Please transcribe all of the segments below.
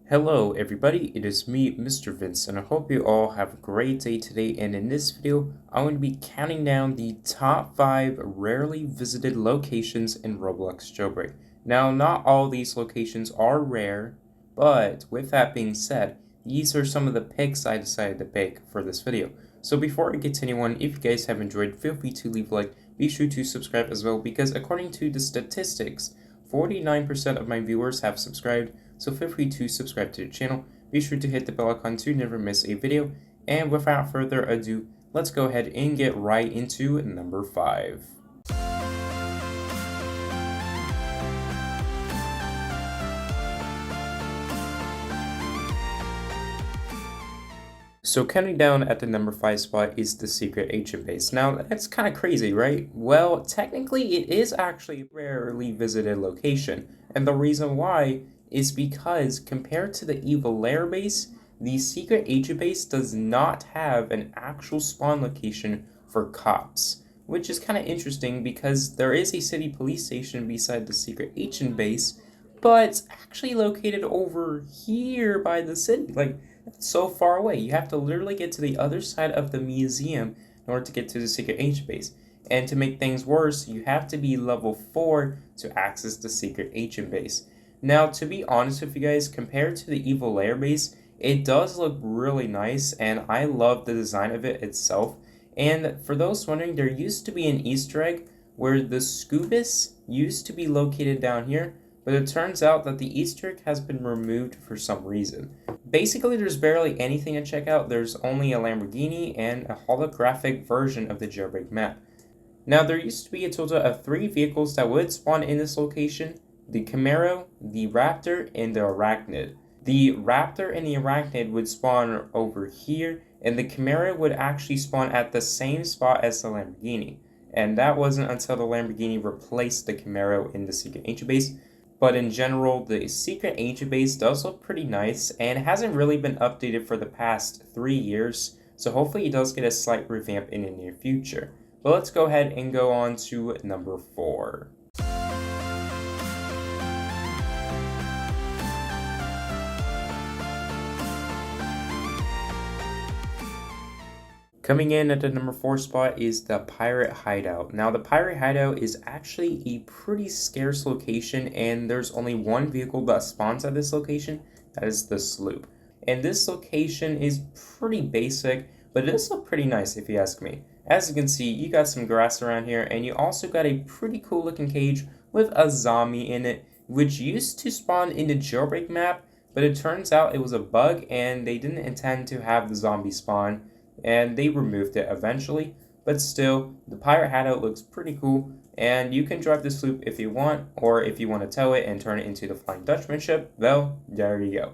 Hello everybody, it is me, Mr. Vince, and I hope you all have a great day today. And in this video, I'm going to be counting down the top 5 rarely visited locations in Roblox Jailbreak. Now, not all these locations are rare, but with that being said, these are some of the picks I decided to pick for this video. So before I get to anyone, if you guys have enjoyed, feel free to leave a like, be sure to subscribe as well, because according to the statistics, 49% of my viewers have subscribed, so feel free to subscribe to the channel. Be sure to hit the bell icon to never miss a video. And without further ado, let's go ahead and get right into number 5. So counting down at the number 5 spot is the secret agent base. Now that's kind of crazy, right? Well, technically it is actually a rarely visited location, and the reason why is because compared to the evil lair base, the secret agent base does not have an actual spawn location for cops, which is kind of interesting because there is a city police station beside the secret agent base, but it's actually located over here by the city. Like, it's so far away. You have to literally get to the other side of the museum in order to get to the secret agent base. And to make things worse, you have to be level 4 to access the secret agent base. Now, to be honest with you guys, compared to the evil lair base, it does look really nice, and I love the design of it itself. And for those wondering, there used to be an Easter egg where the Scubus used to be located down here, but it turns out that the Easter egg has been removed for some reason. Basically, there's barely anything to check out. There's only a Lamborghini and a holographic version of the Jailbreak map. Now, there used to be a total of 3 vehicles that would spawn in this location: the Camaro, the Raptor, and the Arachnid. The Raptor and the Arachnid would spawn over here, and the Camaro would actually spawn at the same spot as the Lamborghini. And that wasn't until the Lamborghini replaced the Camaro in the secret agent base. But in general, the secret agent base does look pretty nice, and it hasn't really been updated for the past 3 years, so hopefully it does get a slight revamp in the near future. But let's go ahead and go on to number 4. Coming in at the number 4 spot is the Pirate Hideout. Now, the Pirate Hideout is actually a pretty scarce location, and there's only one vehicle that spawns at this location. That is the Sloop. And this location is pretty basic, but it does look pretty nice if you ask me. As you can see, you got some grass around here, and you also got a pretty cool looking cage with a zombie in it, which used to spawn in the Jailbreak map, but it turns out it was a bug, and they didn't intend to have the zombie spawn, and they removed it eventually. But still, the Pirate Hideout looks pretty cool, and you can drive the Sloop if you want, or if you want to tow it and turn it into the Flying Dutchman ship, well, there you go.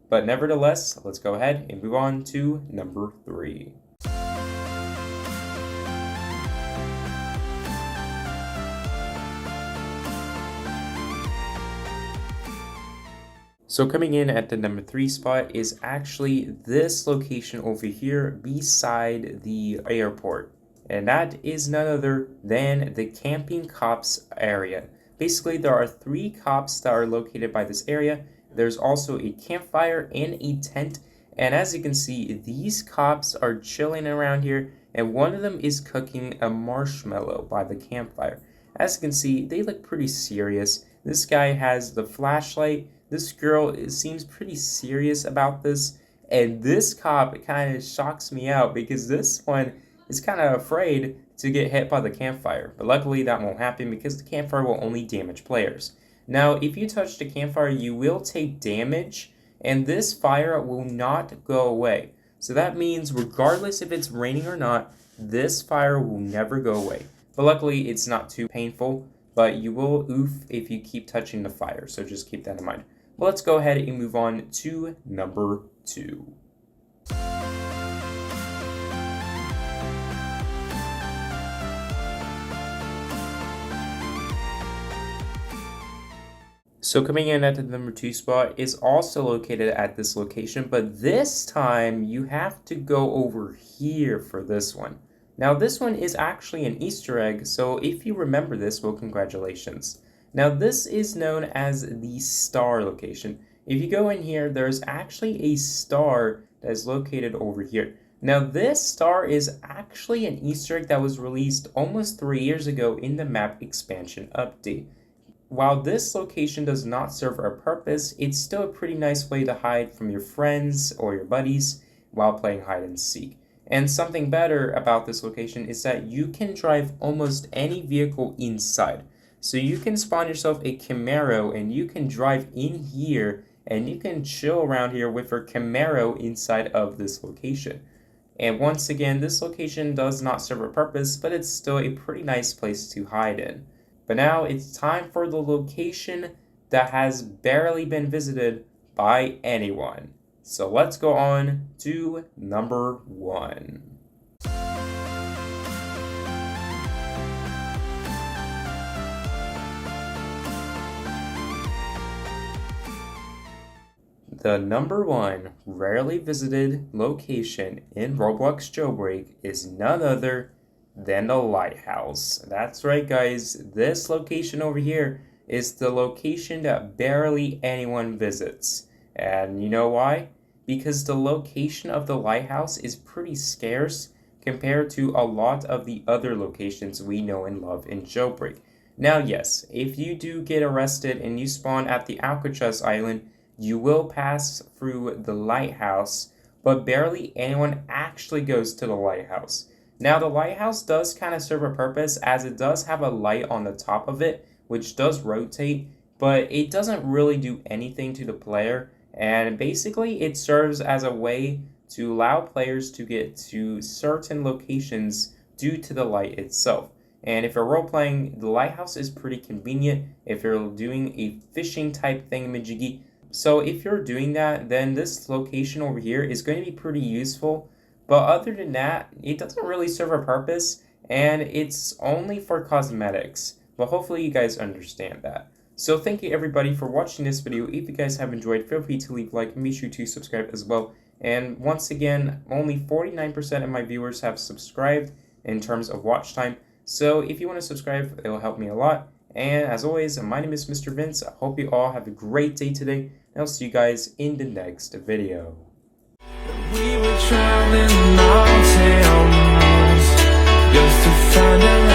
But nevertheless, let's go ahead and move on to number 3. So coming in at the number 3 spot is actually this location over here beside the airport. And that is none other than the Camping Cops area. Basically, there are 3 cops that are located by this area. There's also a campfire and a tent. And as you can see, these cops are chilling around here, and one of them is cooking a marshmallow by the campfire. As you can see, they look pretty serious. This guy has the flashlight. This girl seems pretty serious about this, and this cop kind of shocks me out because this one is kind of afraid to get hit by the campfire. But luckily that won't happen because the campfire will only damage players. Now, if you touch the campfire, you will take damage, and this fire will not go away. So that means regardless if it's raining or not, this fire will never go away. But luckily it's not too painful, but you will oof if you keep touching the fire, so just keep that in mind. Well, let's go ahead and move on to number 2. So coming in at the number 2 spot is also located at this location, but this time you have to go over here for this one. Now this one is actually an Easter egg, so if you remember this, well, congratulations. Now this is known as the Star location, if you go in here, there's actually a star that is located over here. Now, this star is actually an Easter egg that was released almost 3 years ago in the map expansion update. While this location does not serve a purpose, it's still a pretty nice way to hide from your friends or your buddies while playing hide and seek. And something better about this location is that you can drive almost any vehicle inside. So you can spawn yourself a Camaro and you can drive in here and you can chill around here with your Camaro inside of this location. And once again, this location does not serve a purpose, but it's still a pretty nice place to hide in. But now it's time for the location that has barely been visited by anyone. So let's go on to number 1. The number 1 rarely visited location in Roblox Jailbreak is none other than the Lighthouse. That's right, guys. This location over here is the location that barely anyone visits. And you know why? Because the location of the Lighthouse is pretty scarce compared to a lot of the other locations we know and love in Jailbreak. Now, yes, if you do get arrested and you spawn at the Alcatraz Island, you will pass through the Lighthouse, but barely anyone actually goes to the Lighthouse. Now, the Lighthouse does kind of serve a purpose, as it does have a light on the top of it, which does rotate, but it doesn't really do anything to the player, and basically it serves as a way to allow players to get to certain locations due to the light itself. And if you're role-playing, the Lighthouse is pretty convenient if you're doing a fishing type thingamajiggy. So if you're doing that, then this location over here is going to be pretty useful. But other than that, it doesn't really serve a purpose, and it's only for cosmetics. But hopefully you guys understand that. So thank you everybody for watching this video. If you guys have enjoyed, feel free to leave a like and be sure to subscribe as well. And once again, only 49% of my viewers have subscribed in terms of watch time. So if you want to subscribe, it will help me a lot. And as always, my name is Mr. Vince. I hope you all have a great day today, and I'll see you guys in the next video. We were traveling mountains just to find a